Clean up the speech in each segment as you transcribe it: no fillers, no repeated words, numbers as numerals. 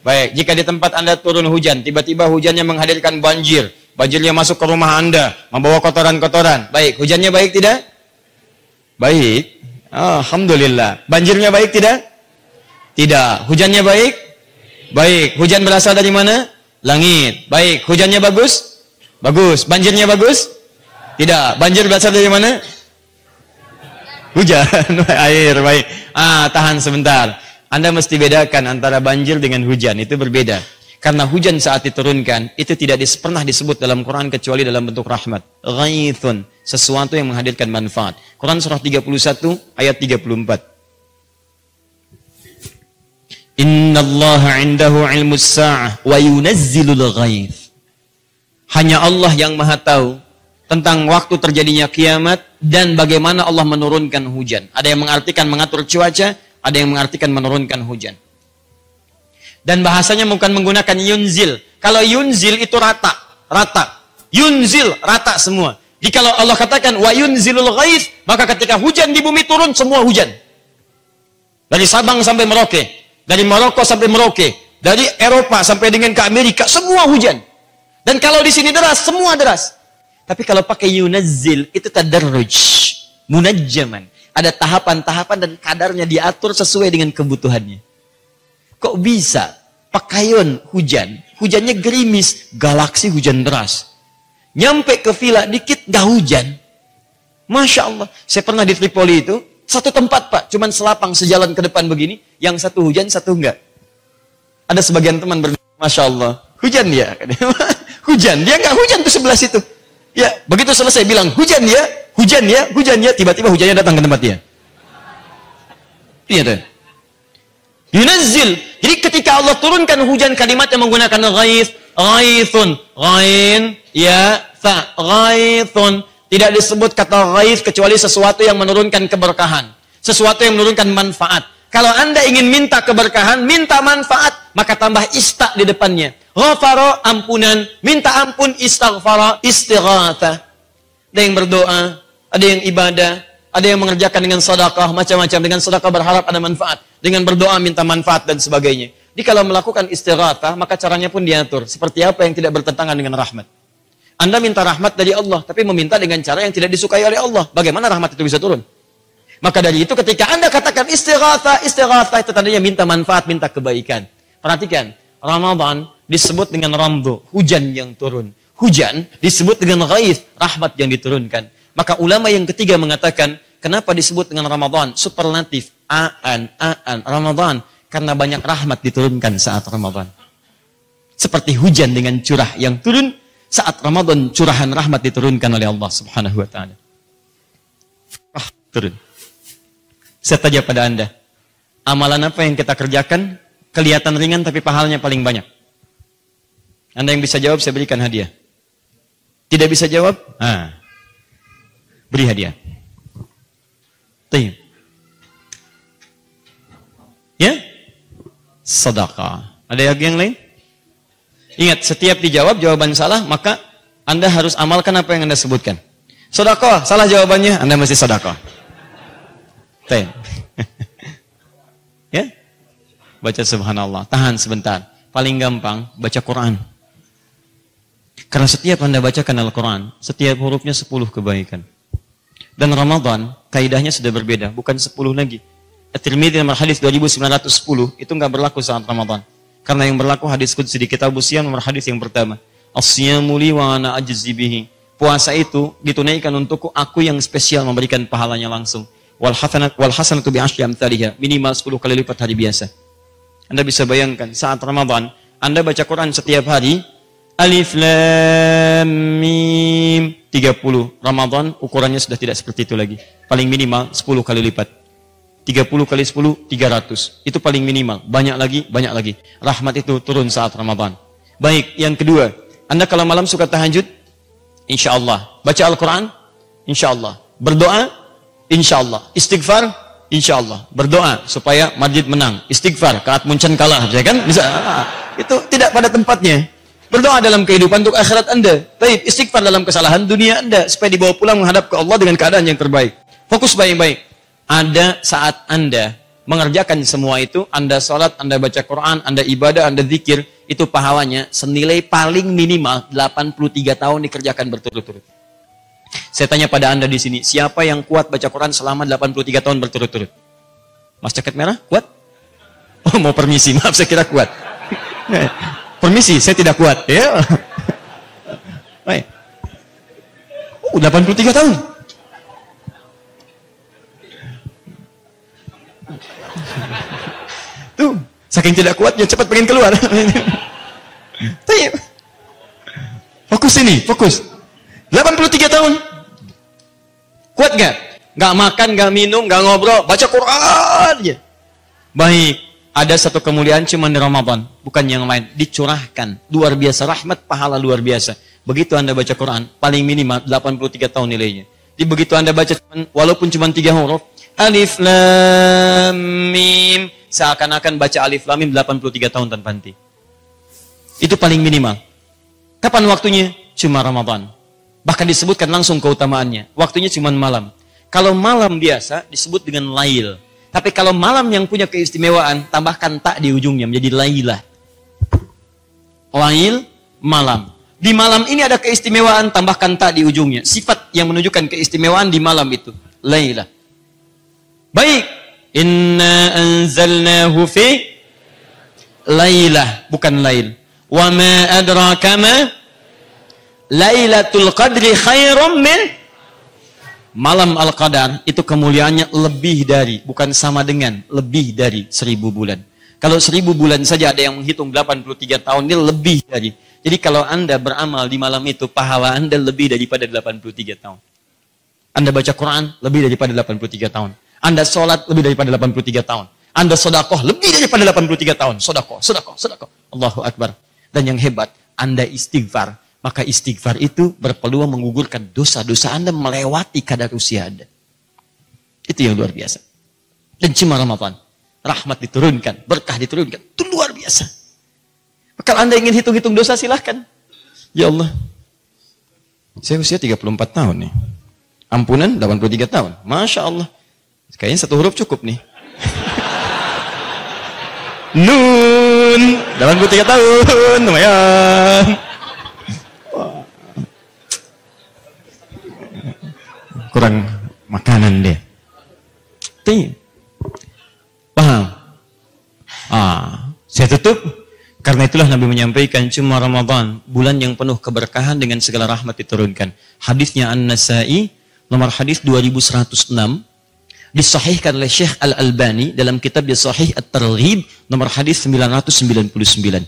Baik, jika di tempat Anda turun hujan, tiba-tiba hujannya menghadirkan banjir. Banjirnya masuk ke rumah Anda, membawa kotoran-kotoran. Baik, hujannya baik tidak? Baik. Alhamdulillah. Banjirnya baik tidak? Tidak. Hujannya baik? Baik. Hujan berasal dari mana? Langit. Baik. Hujannya bagus? Bagus. Banjirnya bagus? Tidak. Banjir berasal dari mana? Hujan. Air. Baik. Tahan sebentar. Anda mesti bedakan antara banjir dengan hujan. Itu berbeda. Karena hujan saat diturunkan, itu tidak pernah disebut dalam Quran kecuali dalam bentuk rahmat. Ghaithun. Sesuatu yang menghadirkan manfaat. Quran surah 31 ayat 34. Innallaha indahu ilmus sa'ah wa yunazzilul ghaith. Hanya Allah yang maha tahu tentang waktu terjadinya kiamat dan bagaimana Allah menurunkan hujan. Ada yang mengartikan mengatur cuaca, ada yang mengartikan menurunkan hujan. Dan bahasanya bukan menggunakan yunzil. Kalau yunzil itu rata. Yunzil, rata semua. Jika Allah katakan wa yunzilul ghaith, maka ketika hujan di bumi turun, semua hujan. Dari Sabang sampai Merauke, dari Maroko sampai Merauke, dari Eropa sampai dengan ke Amerika, semua hujan. Dan kalau di sini deras, semua deras. Tapi kalau pakai yunazzil, itu tadarruj, munajjaman. Ada tahapan-tahapan dan kadarnya diatur sesuai dengan kebutuhannya. Kok bisa pakaian hujan, hujannya gerimis, galaksi hujan deras. Nyampe ke villa dikit gak hujan. Masya Allah. Saya pernah di Tripoli itu, satu tempat Pak, cuman selapang sejalan ke depan begini, yang satu hujan, satu enggak. Ada sebagian teman berkata, Masya Allah, hujan dia. Hujan, dia enggak hujan tuh sebelah situ. Ya, begitu selesai bilang, hujan ya, hujan ya, hujan ya, tiba-tiba hujannya datang ke tempat dia. Iya tuh. Yunazzil. Jadi ketika Allah turunkan hujan, kalimatnya menggunakan ghaith, ghaithun, ghain, ya, fa, ghaithun. Tidak disebut kata ghaith kecuali sesuatu yang menurunkan keberkahan. Sesuatu yang menurunkan manfaat. Kalau Anda ingin minta keberkahan, minta manfaat, maka tambah ista di depannya. Ghafara, ampunan. Minta ampun, istaghfara, istighatha. Ada yang berdoa, ada yang ibadah, ada yang mengerjakan dengan sedekah, macam-macam. Dengan sedekah berharap ada manfaat. Dengan berdoa minta manfaat dan sebagainya. Jadi kalau melakukan istighatha, maka caranya pun diatur. Seperti apa yang tidak bertentangan dengan rahmat. Anda minta rahmat dari Allah, tapi meminta dengan cara yang tidak disukai oleh Allah. Bagaimana rahmat itu bisa turun? Maka dari itu ketika Anda katakan istighatha itu tandanya minta manfaat, minta kebaikan. Perhatikan, Ramadan disebut dengan ramdu, hujan yang turun. Hujan disebut dengan ghaith, rahmat yang diturunkan. Maka ulama yang ketiga mengatakan, kenapa disebut dengan Ramadan? Superlatif, Ramadan. Karena banyak rahmat diturunkan saat Ramadan. Seperti hujan dengan curah yang turun, saat Ramadan curahan rahmat diturunkan oleh Allah Subhanahu wa taala. Turun. Saya tanya pada Anda, amalan apa yang kita kerjakan kelihatan ringan tapi pahalanya paling banyak? Anda yang bisa jawab saya berikan hadiah. Tidak bisa jawab? Beri hadiah. Tayyib. Ya? Sedekah. Ada yang lain? Ingat, setiap dijawab jawaban salah, maka Anda harus amalkan apa yang Anda sebutkan. Sedekah, salah jawabannya, Anda mesti sedekah. Ya? Baca subhanallah, tahan sebentar. Paling gampang, baca Quran. Karena setiap Anda bacakan Al-Quran, setiap hurufnya 10 kebaikan. Dan Ramadan, kaidahnya sudah berbeda, bukan 10 lagi. At-Tirmidzi nomor hadis 2910, itu nggak berlaku saat Ramadan. Karena yang berlaku hadis qudsi di kitab Siyam nomor hadis yang pertama. As-siyamu li wa ana ajzi bihi. Puasa itu ditunaikan untukku, aku yang spesial memberikan pahalanya langsung. Wal hasanatu bi asyri amsalihha, minimal 10 kali lipat hari biasa. Anda bisa bayangkan saat Ramadan, Anda baca Quran setiap hari, Alif Lam Mim 30. Ramadan ukurannya sudah tidak seperti itu lagi. Paling minimal 10 kali lipat. 30 kali 10, 300. Itu paling minimal. Banyak lagi, banyak lagi. Rahmat itu turun saat Ramadan. Baik, yang kedua. Anda kalau malam suka tahajud, insya Allah. Baca Al-Quran, insya Allah. Berdoa, insya Allah. Istighfar, insya Allah. Berdoa supaya Madrid menang. Istighfar, Kaat Munchen kalah. Ya kan? Bisa. Itu tidak pada tempatnya. Berdoa dalam kehidupan untuk akhirat Anda. Baik, istighfar dalam kesalahan dunia Anda. Supaya dibawa pulang menghadap ke Allah dengan keadaan yang terbaik. Fokus baik-baik. Ada saat Anda mengerjakan semua itu, Anda sholat, Anda baca Quran, Anda ibadah, Anda zikir, itu pahalanya senilai paling minimal 83 tahun dikerjakan berturut-turut. Saya tanya pada Anda di sini, siapa yang kuat baca Quran selama 83 tahun berturut-turut? Mas jaket merah, kuat? Oh, mau permisi, maaf saya kira kuat. Permisi, saya tidak kuat. Ya. Baik. 83 tahun. Tuh, saking tidak kuatnya cepat pengen keluar. Fokus ini, fokus. 83 tahun. Kuat gak? Gak makan, gak minum, gak ngobrol, baca Quran aja. Baik, ada satu kemuliaan cuma di Ramadan, bukan yang lain. Dicurahkan, luar biasa, rahmat, pahala luar biasa. Begitu Anda baca Quran, paling minimal 83 tahun nilainya. Jadi begitu Anda baca, walaupun cuma 3 huruf, Alif Lam Mim, seakan-akan baca Alif Lam Mim 83 tahun tanpa henti. Itu paling minimal. Kapan waktunya? Cuma Ramadan. Bahkan disebutkan langsung keutamaannya. Waktunya cuma malam. Kalau malam biasa disebut dengan lail. Tapi kalau malam yang punya keistimewaan, tambahkan tak di ujungnya menjadi lailah. Lail, malam. Di malam ini ada keistimewaan, tambahkan tak di ujungnya. Sifat yang menunjukkan keistimewaan di malam itu. Lailah. Baik. Inna anzalnahu fi lailah. Bukan lail. Wa ma adraka ma Lailatul Qadri khairum min malam Al-Qadar. Itu kemuliaannya lebih dari, bukan sama dengan, lebih dari 1000 bulan. Kalau 1000 bulan saja ada yang menghitung 83 tahun, ini lebih dari. Jadi kalau Anda beramal di malam itu, pahala Anda lebih daripada 83 tahun. Anda baca Quran lebih daripada 83 tahun. Anda sholat lebih daripada 83 tahun. Anda sodakoh lebih daripada 83 tahun. Sodakoh, sodakoh, sodakoh. Allahu Akbar. Dan yang hebat, Anda istighfar. Maka istighfar itu berpeluang menggugurkan dosa-dosa Anda melewati kadar usia Anda. Itu yang luar biasa. Dan cuma Ramadan. Rahmat diturunkan, berkah diturunkan. Itu luar biasa. Kalau Anda ingin hitung-hitung dosa, silahkan. Ya Allah. Saya usia 34 tahun nih. Ampunan 83 tahun. Masya Allah. Kayaknya satu huruf cukup nih. Nun. 83 tahun. Lumayan. Kurang makanan deh. Paham? Saya tutup. Karena itulah Nabi menyampaikan cuma Ramadan, bulan yang penuh keberkahan dengan segala rahmat diturunkan. Hadisnya An-Nasai, nomor hadis 2106, disahihkan oleh Syekh Al-Albani dalam kitab Sahih At-Targhib, nomor hadis 999.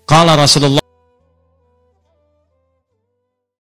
Qala Rasulullah